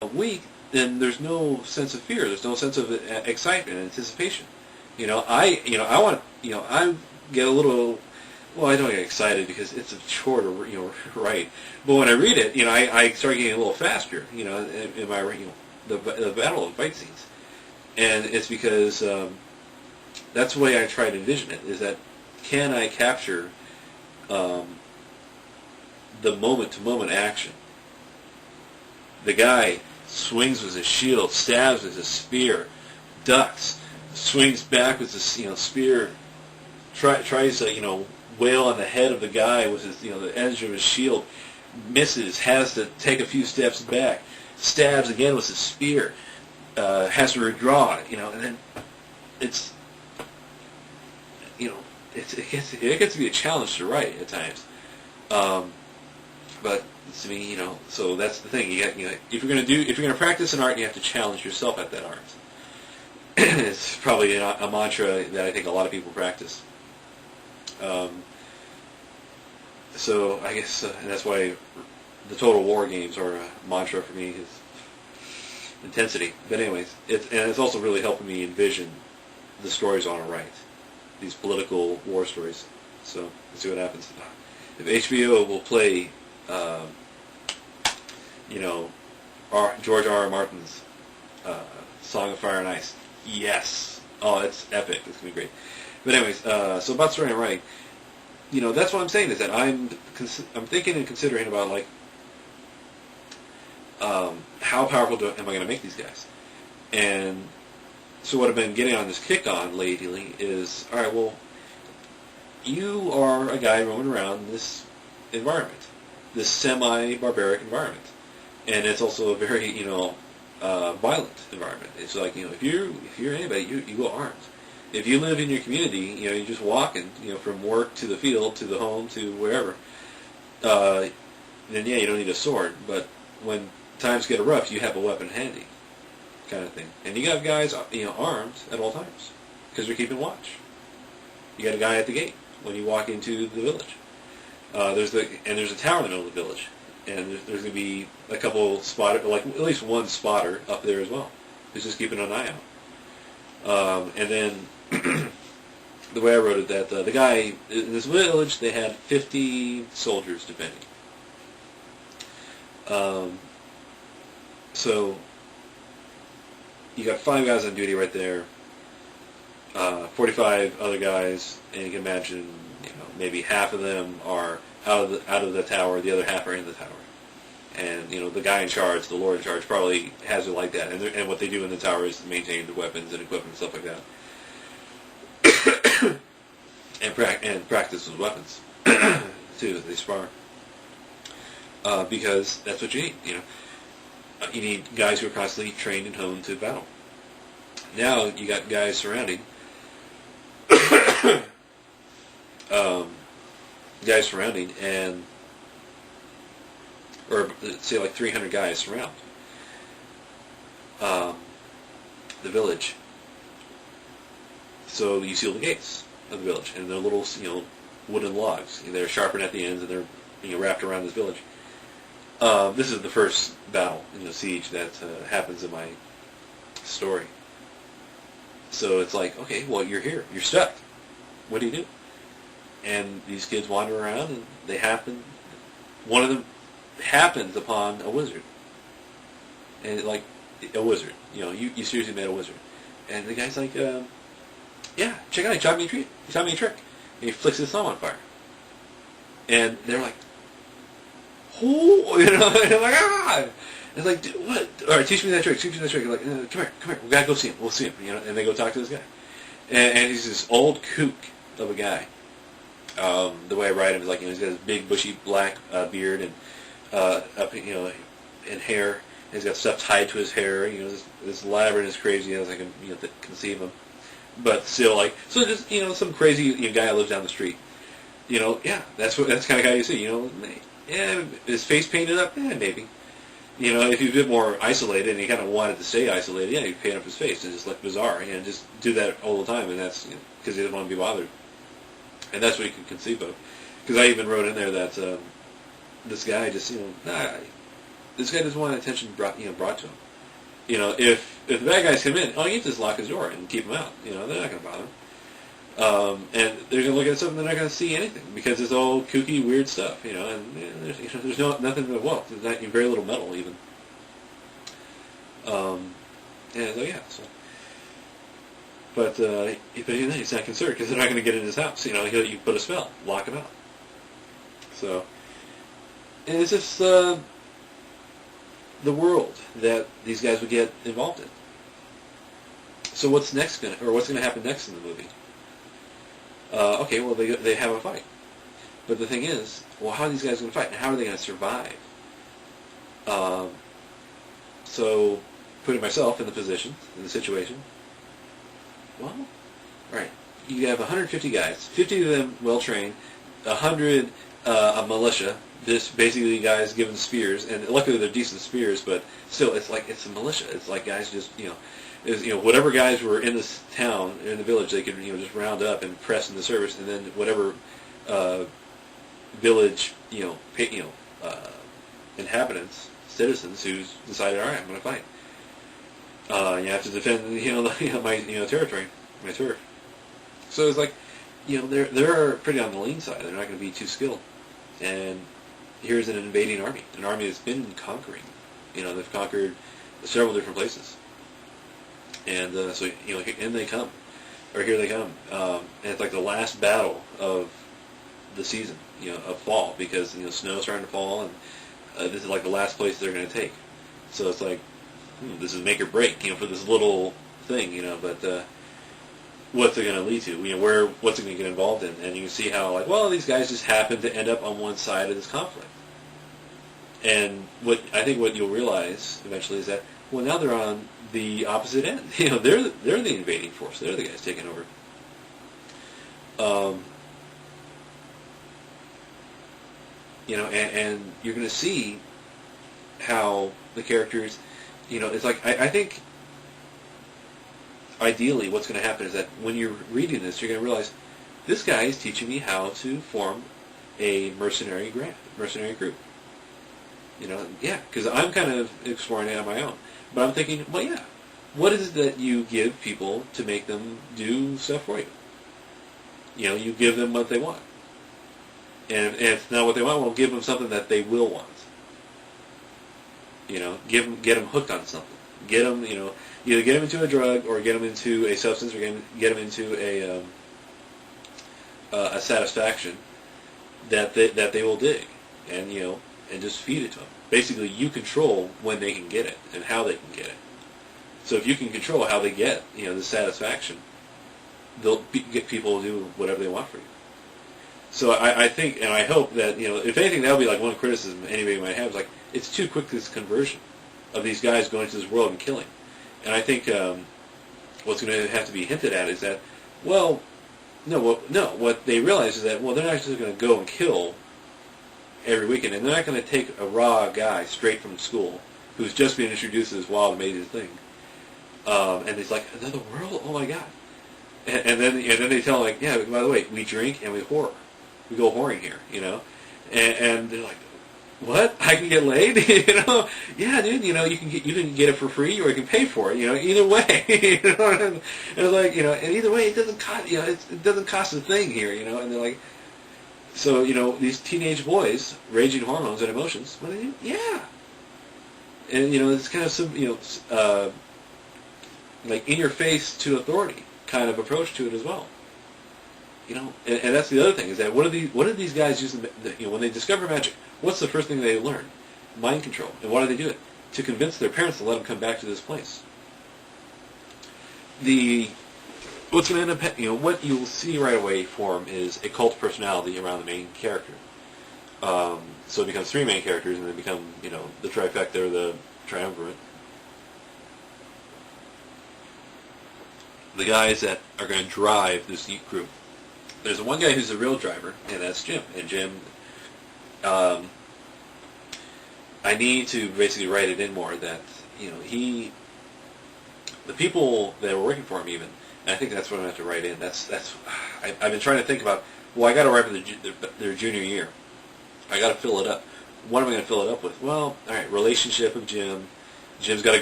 week, then there's no sense of fear. There's no sense of excitement and anticipation. I want, I get a little, well, I don't get excited because it's a chore to, write. But when I read it, I start getting a little faster, in my, the battle and fight scenes. And it's because that's the way I try to envision it, is that can I capture the moment-to-moment action? The guy swings with his shield, stabs with his spear, ducks, swings back with his spear, tries to wail on the head of the guy with his the edge of his shield, misses, has to take a few steps back, stabs again with his spear, has to redraw it, and then it's it gets to be a challenge to write at times, but to me, so that's the thing. If you're going to practice an art, you have to challenge yourself at that art. It's probably a mantra that I think a lot of people practice. So I guess, and that's why the Total War games are a mantra for me, is intensity. But anyways, it's also really helping me envision the stories I want to write, these political war stories. So let's see what happens. If HBO will play, George R. Martin's Song of Fire and Ice, yes. Oh, it's epic. It's gonna be great. But anyways, so about story and writing, that's what I'm saying, is that I'm thinking and considering about how powerful am I going to make these guys, and so what I've been getting on this kick on lately is, all right, well, you are a guy roaming around this environment, this semi-barbaric environment, and it's also a very violent environment. It's like if you're anybody, you go armed. If you live in your community, you just walk and from work to the field to the home to wherever, then yeah, you don't need a sword. But when times get rough, you have a weapon handy, kind of thing. And you got guys armed at all times because they're keeping watch. You got a guy at the gate when you walk into the village. There's a tower in the middle of the village, and there's going to be a couple spotter, like at least one spotter up there as well, who's just keeping an eye out. And then the way I wrote it, that the guy in this village, they had 50 soldiers defending. So you got 5 guys on duty right there, 45 other guys, and you can imagine, maybe half of them are out of the tower, the other half are in the tower. And the guy in charge, the lord in charge, probably has it like that. And what they do in the tower is maintain the weapons and equipment and stuff like that, and practice with weapons too. They spar because that's what you need. You need guys who are constantly trained and honed to battle. Now you got guys surrounding. And or say like 300 guys surround the village. So you seal the gates of the village, and they're little, wooden logs. They're sharpened at the ends, and they're wrapped around this village. This is the first battle, siege that happens in my story. So it's like, okay, well, you're here, you're stuck. What do you do? And these kids wander around, and one of them happens upon a wizard. And like, a wizard. You seriously met a wizard. And the guy's like, yeah, check it out, he taught me a trick. And he flicks his thumb on fire. And they're like, oh, and they're like, ah! And it's like, dude, what? All right, teach me that trick. Like, come here, we gotta go see him. We'll see him, and they go talk to this guy. And he's this old kook of a guy. The way I write him is like, he's got this big bushy black beard and and hair. And he's got stuff tied to his hair. This elaborate and crazy as I can conceive him. But still, so just some crazy guy who lives down the street. Yeah, that's kind of guy you see. Yeah, his face painted up. Yeah, maybe. If he's a bit more isolated and he kind of wanted to stay isolated, yeah, he'd paint up his face and just look bizarre. Just do that all the time, and that's because he doesn't want to be bothered. And that's what you can conceive of. Because I even wrote in there that this guy just, This guy doesn't want attention brought to him. If the bad guys come in, all you need to just lock his door and keep them out. They're not going to bother him. And they're going to look at something, they're not going to see anything because it's all kooky, weird stuff. And there's nothing to there's not very little metal even. And so yeah, so. But he's not concerned because they're not going to get in his house. You put a spell, lock him out. So, and it's just the world that these guys would get involved in. So what's going to happen next in the movie? Okay, well they have a fight, but the thing is, well, how are these guys going to fight, and how are they going to survive? So, putting myself in the situation. Well, right. You have 150 guys, 50 of them well-trained, 100 a militia, just basically guys given spears, and luckily they're decent spears, but still, it's a militia. It's like guys just, whatever guys were in this town, in the village, they could, just round up and press into service, and then whatever village, inhabitants, citizens who's decided, all right, I'm going to fight. You have to defend, my, territory, my turf. So it's like, they're pretty on the lean side. They're not going to be too skilled. And here's an invading army, an army that's been conquering. They've conquered several different places. And so, in they come, or here they come. And it's like the last battle of the season, of fall, because, snow's starting to fall, and this is like the last place they're going to take. So it's like, this is make or break, for this little thing, but what's it going to lead to? What's it going to get involved in? And you can see how, these guys just happen to end up on one side of this conflict. And I think what you'll realize eventually is that, well, now they're on the opposite end. They're the invading force. They're the guys taking over. And you're going to see how the characters, it's like, I think ideally what's going to happen is that when you're reading this, you're going to realize this guy is teaching me how to form a mercenary group. Because I'm kind of exploring it on my own. But I'm thinking, well, yeah, what is it that you give people to make them do stuff for you? You give them what they want. And if it's not what they want, well, give them something that they will want. Get them hooked on something. Get them, either get them into a drug or get them into a substance or get them into a satisfaction that they will dig, and and just feed it to them. Basically, you control when they can get it and how they can get it. So if you can control how they get the satisfaction, they'll get people to do whatever they want for you. So I think and I hope that if anything, that'll be like one criticism anybody might have is it's too quick, this conversion of these guys going to this world and killing. And I think what's going to have to be hinted at is that, well, what they realize is that, well, they're not just going to go and kill every weekend, and they're not going to take a raw guy straight from school who's just being introduced to this wild, amazing thing, and he's like, another world? Oh my God! And then they tell him, yeah, by the way, we drink and we whore, we go whoring here, and they're like, what? I can get laid? Yeah, dude. You can get it for free, or you can pay for it. Either way. And it's like, and either way, it doesn't cost. It doesn't cost a thing here. And they're like, so these teenage boys, raging hormones and emotions. What do they do? Yeah. And it's kind of some like in your face to authority kind of approach to it as well. And that's the other thing is that what do these guys use? When they discover magic, what's the first thing they learn? Mind control. And why do they do it? To convince their parents to let them come back to this place. What's going to end up, what you'll see right away form is a cult personality around the main character. So it becomes three main characters, and they become, the trifecta or the triumvirate. The guys that are going to drive this group. There's one guy who's the real driver, and that's Jim. And Jim, I need to basically write it in more that, the people that were working for him even, and I think that's what I'm going to have to write in. I've been trying to think about, well, I got to write for their junior year. I got to fill it up. what am I going to fill it up with? Well, all right, relationship of Jim. Jim's got a